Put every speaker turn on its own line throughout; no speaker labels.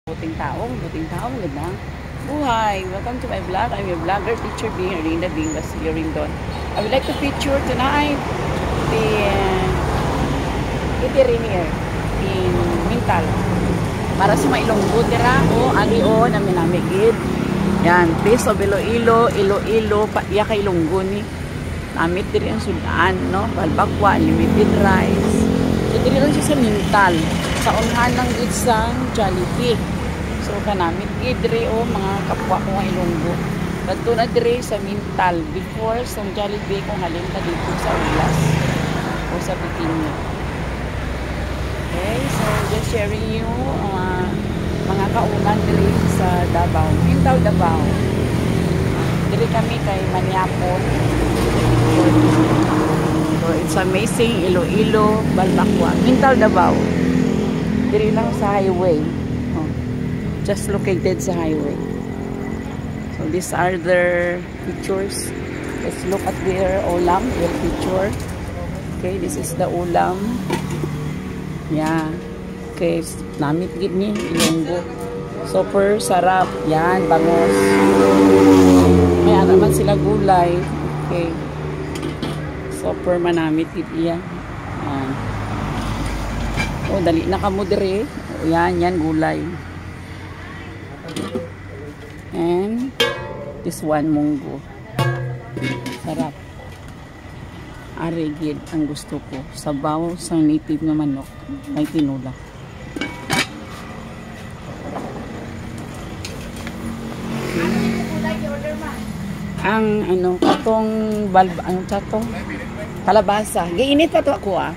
Buting taong, ganda. Buhay! Welcome to my vlog. I'm your vlogger, teacher Bing, Arlinda Bing, Basilio Rindon. I would like to feature tonight the eatery here in Mintal. Para sa mga Ilonggo tira o agio na minamigid. Yan, place of Iloilo, Iloilo, iya kay Ilonggo ni. Namit diri ang sudan, no? Balbakwa, limited rice. So, diri lang siya sa Mintal. Sa unhan ng isang Jollibee. So kanamit diri o mga kapwa ko nga Ilonggo. Kadto na diri sa Mintal before sa Jollibee kung halin ka dito sa Ulas o sa Bikinyo. Okay, so just sharing you mga kaunan diri sa Davao, Mintal, Davao. Diri kami kay Maniapon. So it's amazing, Iloilo, Balbakwa, Mintal, Davao. Diri lang sa highway. Just located sa highway. So these are their pictures. Let's look at their ulam, their picture. Okay, this is the ulam. Yeah. Okay, namit gid ni Ilonggo. Super sarap. Yan, bangos. May naman sila gulay. Okay. Super manamit gid iya. Yan. Oh, dali na kamo dire. Yan, yan gulay. And this one munggo. Sarap. Arigid ang gusto ko. Sabaw sa native na manok. May tinula. Ang ano, katong balba, ano to? Kalabasa. Giinit pa to ako ah.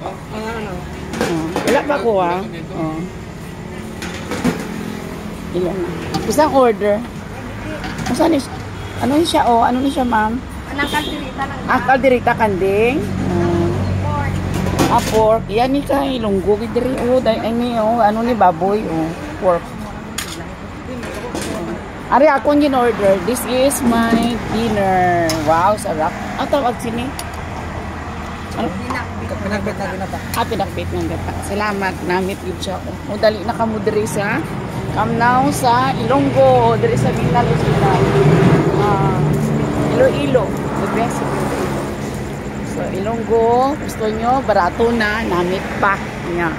Wala pa ako ah. Oh. Ilan na. Isang order. Saan is, ano siya oh? Ano ni siya ma'am?
Kalderita lang.
Kalderita kanding. Pork. Yan ni kay Ilonggo diri oh, dai ni oh, ano ni baboy oh, pork. Ari ako yung order. This is my dinner. Wow, sarap. Ang tawag sini? Ano?
Pinagbit na ginata.
Pinagbit ng gata. Salamat. Namit yun siya. O, dali na kamo diri sa come now sa Ilonggo. Diri sa Mintal, Iloilo. The best. So, Ilonggo. Gusto nyo, barato na. Namit pa. Nya.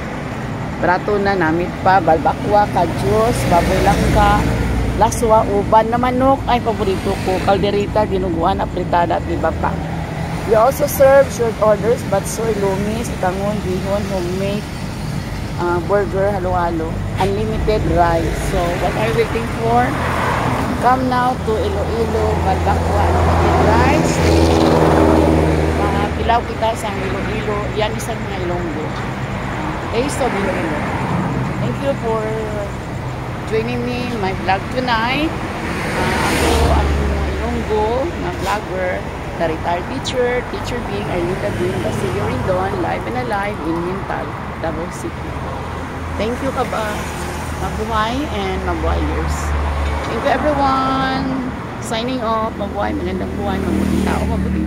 Barato na. Namit pa. Balbakwa, kajos, baboy langka, laswa, uban na manok. Ay, paborito ko. Kalderita, dinuguan, apritada at ibaba. We also serve short orders, but soy, lumis, tangon, bihon, homemade, burger, halo-halo, unlimited rice. So, what are you waiting for? Come now to Iloilo, Balbakwa, unlimited rice. Pilaw kita sa Iloilo. Yan isang mga Ilonggo. Taste of Iloilo. Thank you for joining me in my vlog tonight. Ako ang Ilonggo na vlogger, the retired teacher, Teacher Bing, Arlinda Bing, Basilio Rindon, live and alive in Mintal, Davao City. Thank you kaba, mabuhay and mabuhayers. Thank you everyone. Signing off, mabuhay, magandang buhay, mabuting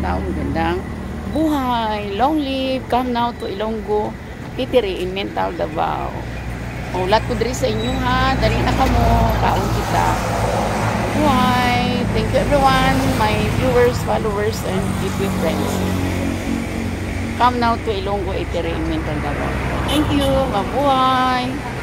tao, magandang buhay. Long live, come now to Ilonggo, eatery in Mintal, Davao. Ulat ko diri sa inyo ha, dali na kamo, kaon kita. Buhay. Thank you everyone, my viewers, followers, and keep friends. Come now to Ilonggo eatery in Mintal, Davao. Thank you, mabuhay.